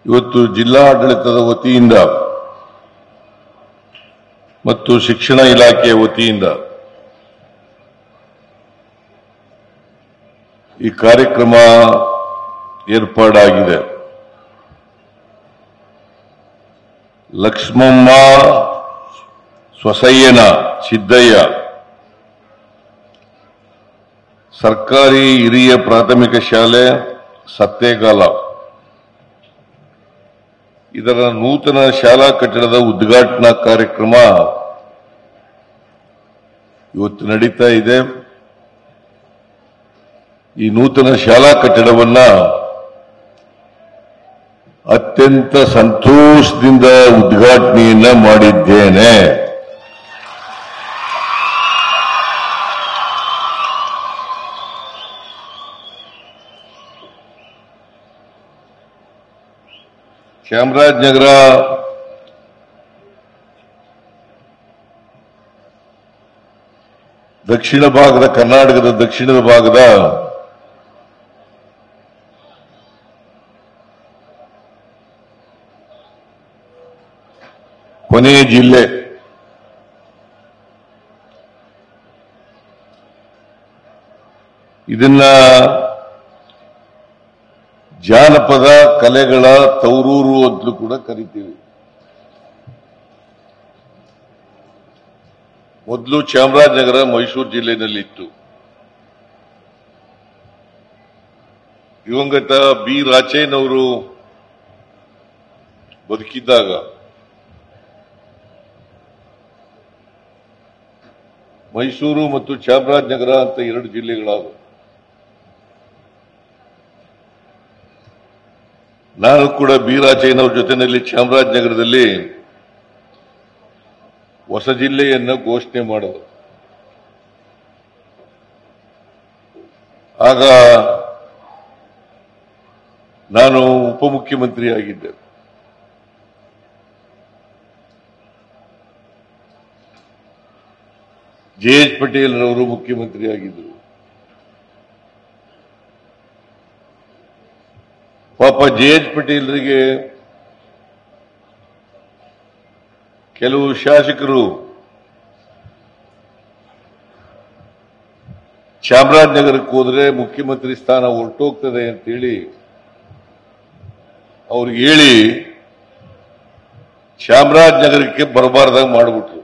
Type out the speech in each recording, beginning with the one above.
ಇವತ್ತು ಜಿಲ್ಲಾಡಳಿತದ ವತಿಯಿಂದ ಮತ್ತು ಶಿಕ್ಷಣ ಇಲಾಖೆಯ ವತಿಯಿಂದ ಈ ಕಾರ್ಯಕ್ರಮ ಏರ್ಪಾಡಾಗಿದೆ. ಲಕ್ಷ್ಮಮ್ಮ ಸ್ವಸಯ್ಯನ ಸಿದ್ದಯ್ಯ ಸರ್ಕಾರಿ ಹಿರಿಯ ಪ್ರಾಥಮಿಕ ಶಾಲೆ ಸತ್ತೇಗಾಲ ಇದರ ನೂತನ ಶಾಲಾ ಕಟ್ಟಡದ ಉದ್ಘಾಟನಾ ಕಾರ್ಯಕ್ರಮ ಇವತ್ತು ನಡೀತಾ ಇದೆ. ಈ ನೂತನ ಶಾಲಾ ಕಟ್ಟಡವನ್ನ ಅತ್ಯಂತ ಸಂತೋಷದಿಂದ ಉದ್ಘಾಟನೆಯನ್ನ ಮಾಡಿದ್ದೇನೆ. ಚಾಮರಾಜನಗರ ದಕ್ಷಿಣ ಭಾಗದ ಕರ್ನಾಟಕದ ದಕ್ಷಿಣದ ಭಾಗದ ಕೊನೆಯ ಜಿಲ್ಲೆ. ಇದನ್ನ ಜಾನಪದ ಕಲೆಗಳ ತವರೂರು ಅಂತಲೂ ಕೂಡ ಕರಿತೀವಿ. ಮೊದಲು ಚಾಮರಾಜನಗರ ಮೈಸೂರು ಜಿಲ್ಲೆಯಲ್ಲಿತ್ತು. ದಿವಂಗತ ಬಿ ರಾಚಯ್ಯನವರು ಬದುಕಿದ್ದಾಗ ಮೈಸೂರು ಮತ್ತು ಚಾಮರಾಜನಗರ ಅಂತ ಎರಡು ಜಿಲ್ಲೆಗಳಾದವು. ನಾನು ಕೂಡ ಬಿ ರಾಚಯ್ಯನವರ ಜೊತೆಯಲ್ಲಿ ಚಾಮರಾಜನಗರದಲ್ಲಿ ಹೊಸ ಜಿಲ್ಲೆಯನ್ನ ಘೋಷಣೆ ಮಾಡೋದು. ಆಗ ನಾನು ಉಪಮುಖ್ಯಮಂತ್ರಿ ಆಗಿದ್ದೆ. ಜೆ.ಎಚ್. ಪಟೇಲ್ರವರು ಮುಖ್ಯಮಂತ್ರಿ ಆಗಿದ್ದರು. ಪಾಪ ಜೆ.ಎಚ್. ಪಟೇಲ್ರಿಗೆ ಕೆಲವು ಶಾಸಕರು ಚಾಮರಾಜನಗರಕ್ಕೆ ಹೋದ್ರೆ ಮುಖ್ಯಮಂತ್ರಿ ಸ್ಥಾನ ಹೊರಟೋಗ್ತದೆ ಅಂತೇಳಿ ಅವ್ರಿಗೆ ಹೇಳಿ ಚಾಮರಾಜನಗರಕ್ಕೆ ಬರಬಾರ್ದಾಗ ಮಾಡಿಬಿಟ್ರು.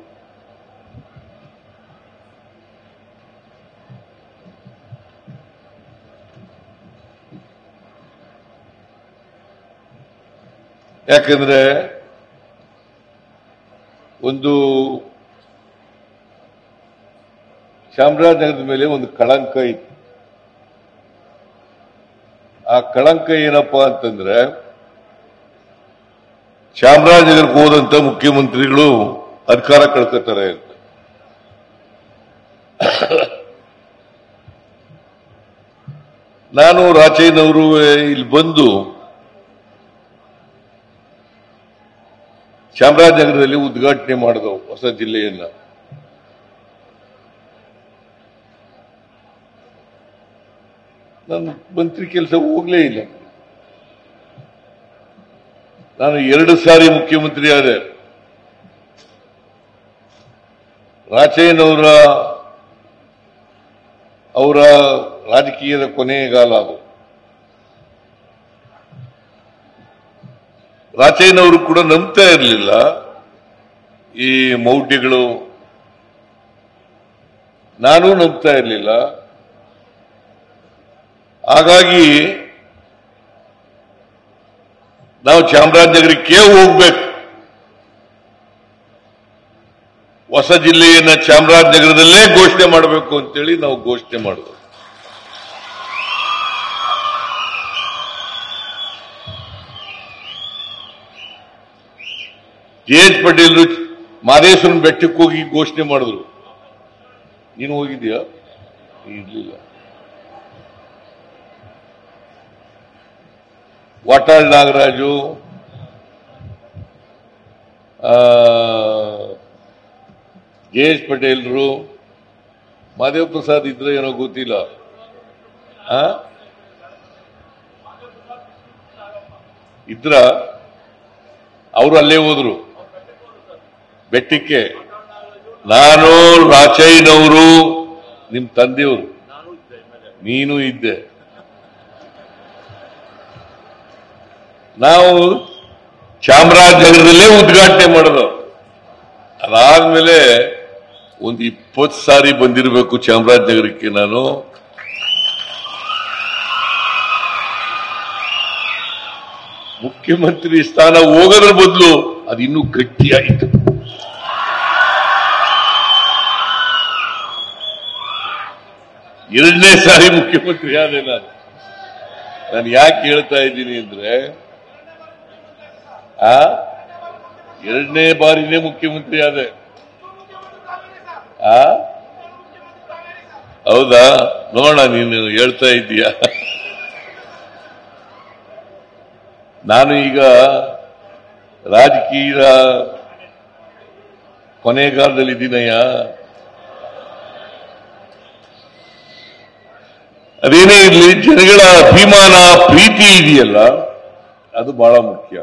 ಯಾಕಂದ್ರೆ ಒಂದು ಚಾಮರಾಜನಗರದ ಮೇಲೆ ಒಂದು ಕಳಂಕ ಇತ್ತು. ಆ ಕಳಂಕ ಏನಪ್ಪಾ ಅಂತಂದ್ರೆ ಚಾಮರಾಜನಗರಕ್ಕೆ ಹೋದಂತ ಮುಖ್ಯಮಂತ್ರಿಗಳು ಅಧಿಕಾರ ಕಳ್ಕೊತಾರೆ ಅಂತ. ನಾನು ರಾಚಯ್ಯನವರು ಇಲ್ಲಿ ಬಂದು ಚಾಮರಾಜನಗರದಲ್ಲಿ ಉದ್ಘಾಟನೆ ಮಾಡಿದವು ಹೊಸ ಜಿಲ್ಲೆಯನ್ನ. ನಾನು ಮಂತ್ರಿ ಕೆಲಸ ಹೋಗ್ಲೇ ಇಲ್ಲ. ನಾನು 2 ಸಾರಿ ಮುಖ್ಯಮಂತ್ರಿ ಆದೆ. ರಾಚಯ್ಯನವರ ರಾಜಕೀಯದ ಕೊನೆಗಾಲ ಅದು. ರಾಚಯ್ಯನವರು ಕೂಡ ನಂಬ್ತಾ ಇರಲಿಲ್ಲ ಈ ಮೌಢ್ಯಗಳು. ನಾನು ನಂಬ್ತಾ ಇರಲಿಲ್ಲ. ಹಾಗಾಗಿ ನಾವು ಚಾಮರಾಜನಗರಕ್ಕೆ ಹೋಗ್ಬೇಕು, ಹೊಸ ಜಿಲ್ಲೆಯನ್ನ ಚಾಮರಾಜನಗರದಲ್ಲೇ ಘೋಷಣೆ ಮಾಡಬೇಕು ಅಂತೇಳಿ ನಾವು ಘೋಷಣೆ ಮಾಡಿದ್ವಿ. ಜೆ.ಎಚ್. ಪಟೇಲ್ರು ಮಾದೇಶ್ವರನ ಬೆಟ್ಟಕ್ಕೆ ಹೋಗಿ ಘೋಷಣೆ ಮಾಡಿದ್ರು. ನೀನು ಹೋಗಿದ್ಯಾ? ಇರ್ಲಿಲ್ಲ. ವಾಟಾಳ್ ನಾಗರಾಜು, ಜೆ.ಎಚ್. ಪಟೇಲ್ರು, ಮಾದೇವ್ ಪ್ರಸಾದ್ ಇದ್ರೆ ಏನೋ ಗೊತ್ತಿಲ್ಲ. ಇದ್ರ ಅವರು ಅಲ್ಲೇ ಹೋದ್ರು ಬೆಟ್ಟಕ್ಕೆ. ನಾನು ರಾಚಯ್ಯನವರು, ನಿಮ್ ತಂದೆಯವರು, ನೀನು ಇದ್ದೆ. ನಾವು ಚಾಮರಾಜನಗರದಲ್ಲೇ ಉದ್ಘಾಟನೆ ಮಾಡೋದು. ಅದಾದ್ಮೇಲೆ ಒಂದು 20 ಸಾರಿ ಬಂದಿರಬೇಕು ಚಾಮರಾಜನಗರಕ್ಕೆ ನಾನು. ಮುಖ್ಯಮಂತ್ರಿ ಸ್ಥಾನ ಹೋಗೋದ್ರ ಬದಲು ಅದು ಇನ್ನೂ ಗಟ್ಟಿಯಾಯಿತು. ಎರಡನೇ ಸಾರಿ ಮುಖ್ಯಮಂತ್ರಿ ಆದೆ ನಾನು ಯಾಕೆ ಹೇಳ್ತಾ ಇದ್ದೀನಿ ಅಂದ್ರೆ, ಎರಡನೇ ಬಾರಿನೇ ಮುಖ್ಯಮಂತ್ರಿ ಆದೆ. ಹೌದಾ? ನೋಡೋಣ, ನೀನು ಹೇಳ್ತಾ ಇದ್ದೀಯ. ನಾನು ಈಗ ರಾಜಕೀಯ ಕೊನೆಗಾಲದಲ್ಲಿ ಇದ್ದೀನಯ್ಯ. ಅದೇನೇ ಇರಲಿ, ಜನಗಳ ಅಭಿಮಾನ ಪ್ರೀತಿ ಇದೆಯಲ್ಲ, ಅದು ಬಹಳ ಮುಖ್ಯ.